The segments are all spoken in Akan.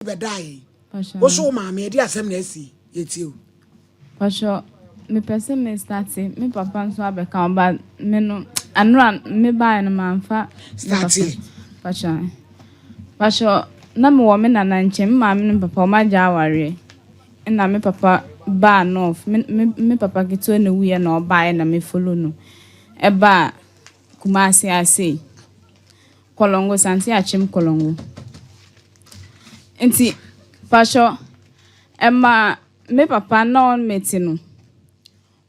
bedai. Also, mammy, dear, some nessy, it's you. Pasha, me person me starting, me papa so abeka but me no and me buy no man fa starting. Pasha, na me woman na nche me no papa ma jaware. Na me papa ba north, me papa gitu na wi na oba na me follow no. Eba Kumasi ase. Kolongo santi achim kolongo. Enti Pasha Emma me papa na on meti no.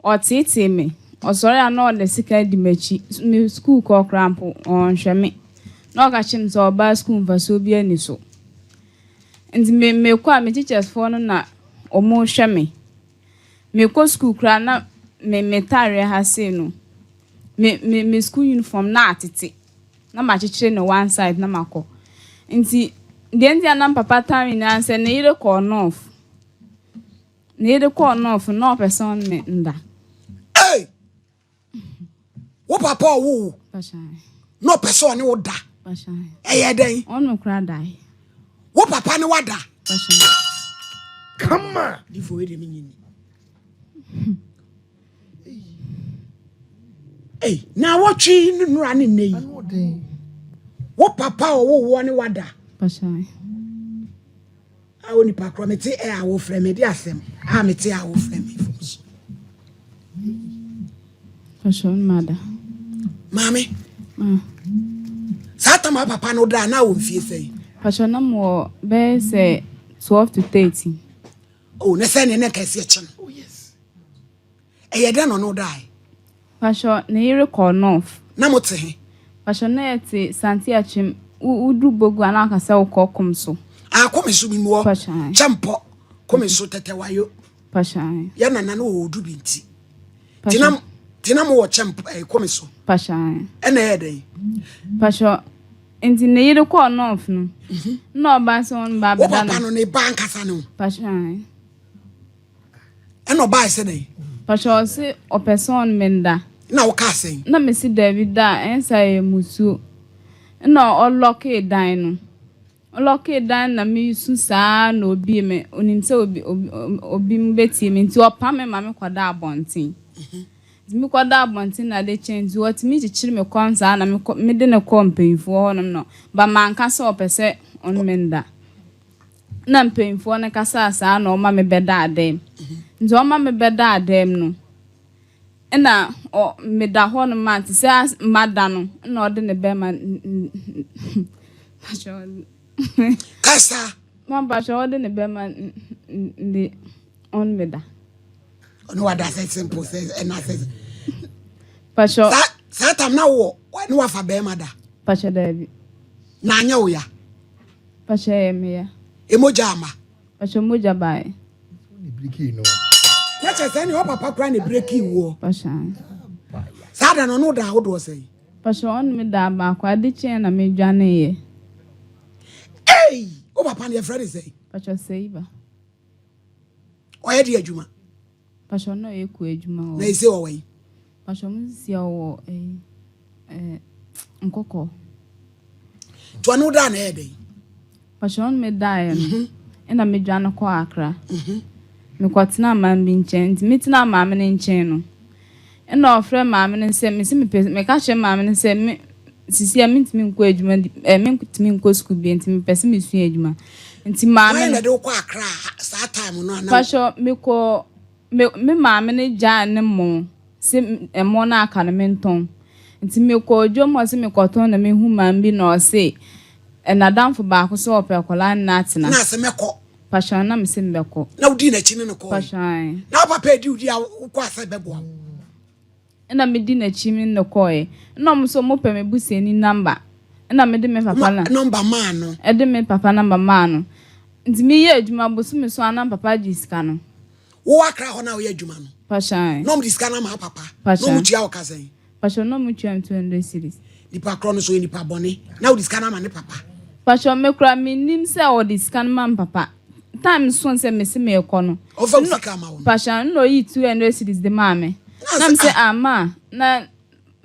O tete me. O sorry ana the sika di machi. Me school ko crampo on hwe me. Na o ka chim so ba school mfa so bi ani so. Enti me kwa me teachers for no na o mo hwe me. Me ko school kra na me tare ha se no. Me school uniform na atete. Na ma chichire no one side na mako. Enti the Indian papa time na say na ire ko north. Need a call no for no person me nda. Hey! What papa woo? No person no da. Eh, day. On no cry die. What papa no wada? Come on. If we mean. Hey, now what she running name? What papa or one wada? I only pack from it. I will frame it. Yes, I'm it. I will frame it. Mother. Mammy. Satan, my papa no da now. If you say, Passion no more. Bear say 12 to 13. Oh, Nathan and I can see a chin. Oh, yes. I don't know die. Passion, near call north. Namote. Passion, Santia Chim, Udu Boguana, so call come so. I come so be more champo come so tetewayo pashan ya na no odu binti tinam wo champo come so pashan ena yedai pasho enti ne yire ko north no no ba so on ba beda no ne bank asa no pashan eno ba ise dai pasho se o person menda na wo ka sen na me si David da ensa e musu no o lock e dan no Lucky dan na me su sa na obi me onimse obi mbeti me nti opa me ma me kwada abontin mi kwada abontin na de change what me chichiri me konza na me de na kompenfo honum no ba manka so opese on menda na mpenfo na kasa sa na o ma me beda adem nti o ma me beda adem no na o me da honum ma ti se mada no na o de ne be ma Kasa. Mamba show ne be man the on me da. No what that simple says and I says. Pasho. That time now when wa fa be mada. Pasho David. Na anya wo ya. Pasho me ya. Emoja ama. Pasho moja bai. Ni breaki no. Ya che say ni o papa kra ni breaki wo. Pasho. Sada no da wo do say. Pasho on me da ba kwa di chen na me dwane ye. Hey, o papa na friend say. Pasho say ba. O ye di adwuma. Pasho no ye ku adwuma o. Na ise o we. Pasho mzi ya wo nkoko. To anu da na e dey. Pasho on me da ye no. Na me dwane ko akra. Me kwatena mam bi nchen, me tena mam ne nchen no. Na ofre mam ne se me ka che mam ne se me sisi amintimi nko adwuma mentimi nko school bi ntimi pese me sua adwuma nti maame na de ko akra sa time no na pasho me maame ne ja ne mo se emo na aka ne menton nti me ko adwuma se me koton na me hu maam bi na o se na damfo ba ko so ope kola na atena na se meko pasho na me se mbeko na udi na chi ne ko pasho na papa di udi a ko asa bebo na me di na chimi no koe no mo so mo pe me buseni number na me de me papa na number man no e de me papa number man no nti me ye adwuma bosu me so ana papa jiska no wo akra ho na wo ye adwuma no pashan no mo diska na ma papa no mo tua o kasen pashan no mo tua 200 series ni pa kro no so ni pa bone na wo diska na ma ne papa pashan me kra me nim se o diska na ma papa time so se me se me ekono o fa fika ma wo pashan no yi 200 series de mame nam say ama na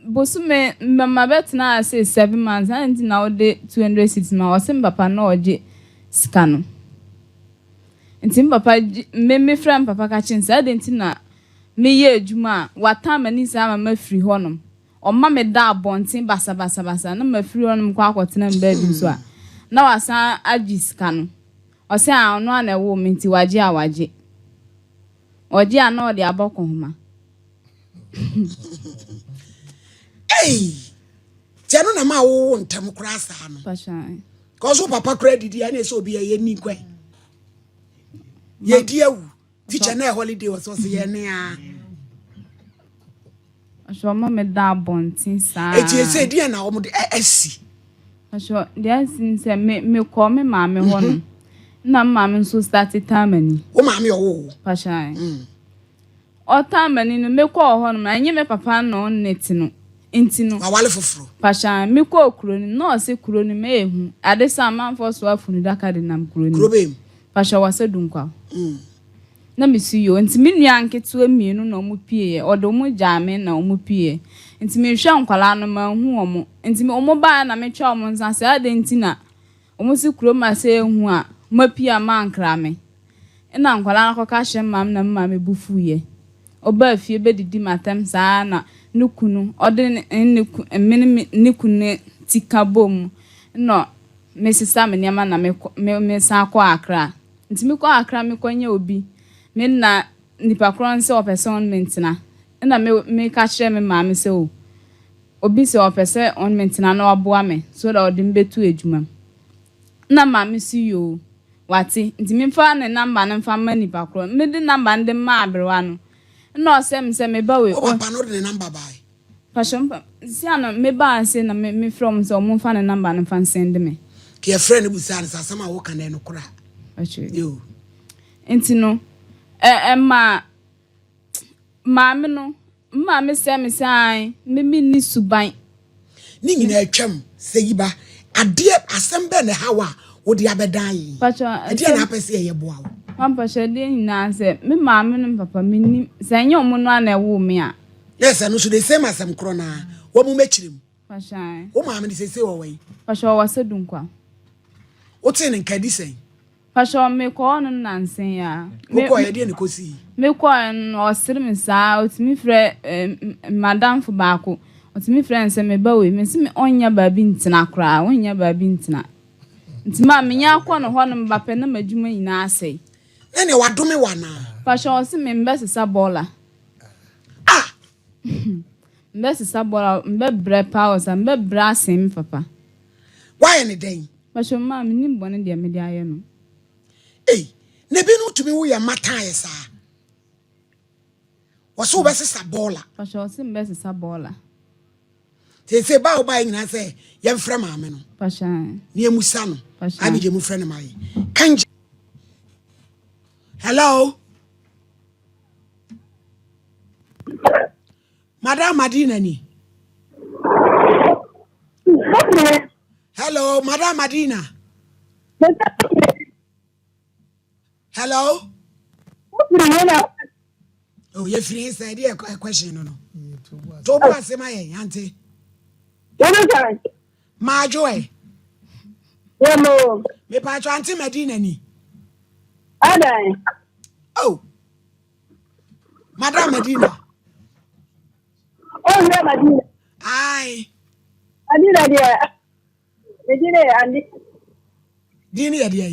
bosume mama betna say 7 months and now de 260 ma o sim papa no oje sika no nti papa me friend papa ka chin say denti na me ye adwuma wata mani sa ma free honom omma me da abonten basa na ma free honom kwa akotena mba bi so a na wasa agiska no o se a ono na wo me nti waje awaje oje a na o de aboko homa Tiano na ma wo ntam kura sa no pashan cause papa credit ya na so bi ye ni kwa ye dia wu teacher na holiday was so ye ne a asho ma me da abonten sa eti se dia na wo de asi asho dia sin se me ko me ma me ho no na ma me so start time ani wo ma me wo pashan o time ani no me ko ho no anye me papa no net no intino awale foforo pashan me ko kroni no se kroni me ehu ade sa man for so afunu daka de nam kroni krobem pashan wase dunkwa na me si yo nti me nua nketu amienu na omu pie o de omu jame na omu pie nti me hwa nkwala no ma hu omu nti me omu ba na me twa omu nsa se ade nti na omu si kroma se ehu a ma pie ma nkra me na nkwala na ka hye mam na mam me bufu ye oba fie be didi matem saa na nukunu ode nikunu tika bom no me sisa me niama na me sa kwa akra nti me kwa akra me kwanya obi me na nipa kron se ornament na me ka kire me ma me se o obi se opese ornament na oboa me so da ode mbetu ejuma na ma me si yo wati nti me fa ne number na fa ma nipa kron me de number nde ma abrewa no no se me ba we o papa no de number bai passion si ana me ba se na me from so mo fa ne number na fa send me ke your friend bu sa na sama wo kan no kura yo enti no maame no maame se me sai me ni suban ni nyina atwam seyiba ade asembe ne hawa wo de abedan yi passion ade na pese ye boa wo pampa shede nyina se me maame no papa me ni se nya omo no na ewo me a yes no so the same as am krona wo mu mechirim passion wo maame ni sese wo wai passion wase dunkwa wo tin nkadi sen passion me ko no nansen ya me ko ye de ne kosi me ko no osiri me sa otimi frɛ madam fo baako otimi frɛ nse me ba we me se me onya ba bi ntina kra onya ba bi ntina ntima me nya akɔ no ho no mbapɛ na madwuma nyina asɛi ne wadome wana passion osi me mbesisa bola mbesisa bola mbebre pause mbebre asem papa why ne den passion ma me nim bone de me de aye no ne bi no tumi wo ya matae sa waso besisa bola passion osi mbesisa bola se ba o ba nyina se ye mfra maame no passion ne emusa no abi je mu frɛ ne mai kanje hello Madam Madina ni hello Madam Madina hello oh you free say there a question no to bo asema ye ante ma joy hello me pa cho ante Madina ni adai oh Madam Madina oh yeah Madina ai Adina dia Medina andi dini ya dia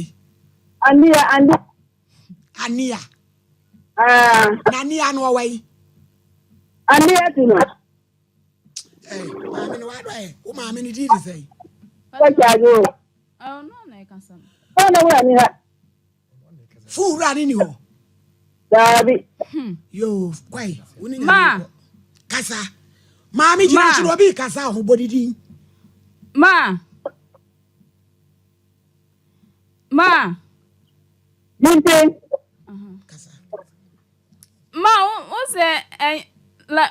andi ania nani anu wai andi atuno maame no wa do o maame ni di say ko jago oh no na kasa oh no wa ni ha fu ra ni ho dabi yo kwai uni ma kasa maami jina chiro bi kasa ho bodidi ma Bintin kasa ma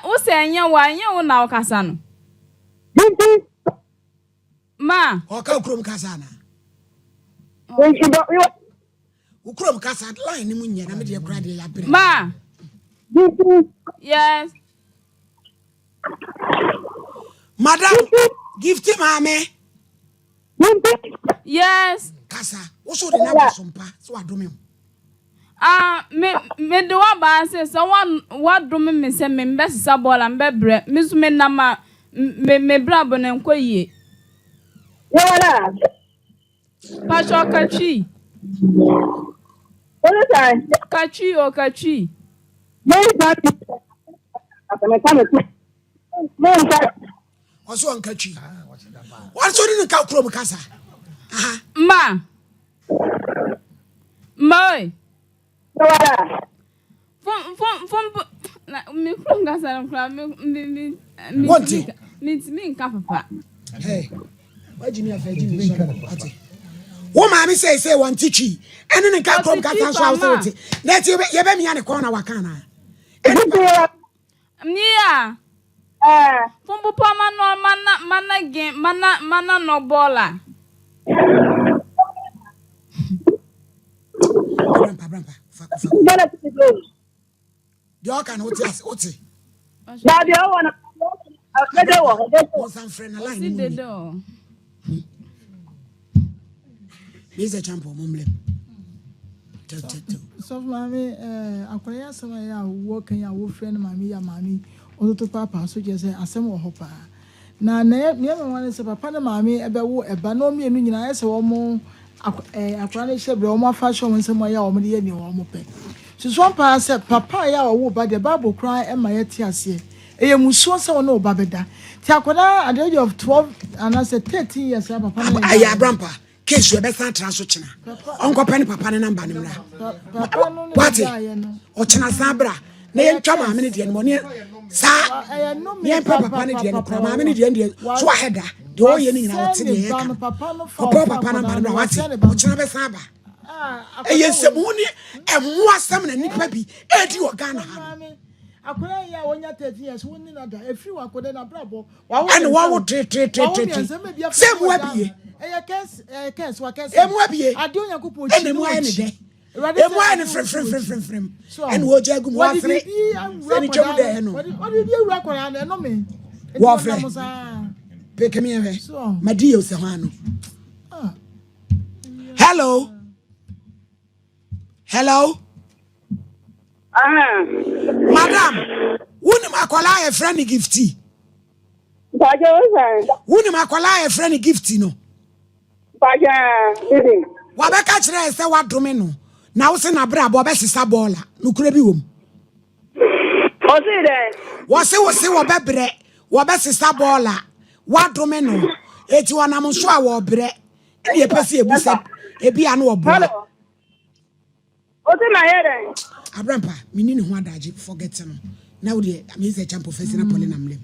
o se anya wo na o kasa no Bintin ma o ka ukrom kasa na ukrom kasa line ni munya na me de kura de ya bere ma Bintin yes madam gift maame Bintin yes kasa wo so de na SOMPA so adome Me do ba say so what do me say me best sabola mbebre me so me na ma me brabo na nkoyie Wala. Pacho kachi What is that? kachi o kachi Yes, not. I'm coming. No, also on kachi what's on the cow chrome casa ma Moi wala. From na me from gasa na kra me What it? me nka papa hey why Jimmy afa Jimmy so ati wo ma me say one teachi ene ne cow chrome casa so authority that you be me an corner wakana Mia from papa no mana game mana no bola Brampa. Gonna to go. You can oti. Now the other one. One some friend line. see the door Is a champion mumble. So mommy akwanya sama ya wo kan ya wo friend mami ya mami ototo papa so je say asem wo hopa na me wan say papa na mami ebe wo eba no mienu nyina ya say wo mo akwanya na shebre wo ma fa show mo nsem ya wo mo de ni wo mo pe so SOMPA say papa ya wo ba de bible cry e ma ya ti ase eye musuo say wo na oba beda ti akwada at the age of 12 and I say 13 years papa na aya brampa case you be san transfer china onko pen papa ne number ne mra papa no what ya no o china san bra na ye twa ma me ne de no ne sa ye papa ne de no kra ma me ne de so aheda de o ye ni nyina o te ne ye ka papa no papa number ne bra what o china be san ba eye semuni emu asem na nipa bi edi o Ghana ha akwara ya wonya 13 years wonni na da efiri wakode na brabo and wa wo tre se mu abie kes wa kes emu abie ade onyakopo chi emu aye ne de emu aye ne frem and wo jagu mo afre se ni twem de no odi bi ewura kwara na no me wo afre pick me here madi o se ho ano hello madam woni makola e friend gifty Baja was woni makola e friend gifty no Baja living. wa be ka kire se wadome no na wo se na bra bo be sisa bola no kura bi wom O see there. wo se wo be bre wo be sisa bola wadome no eti wonam so a wo bre e ye pese ebusa ebi anu wo bola Hello. O see my head. abrampa menini ho adaje forget no now the amazing champ professional polynomal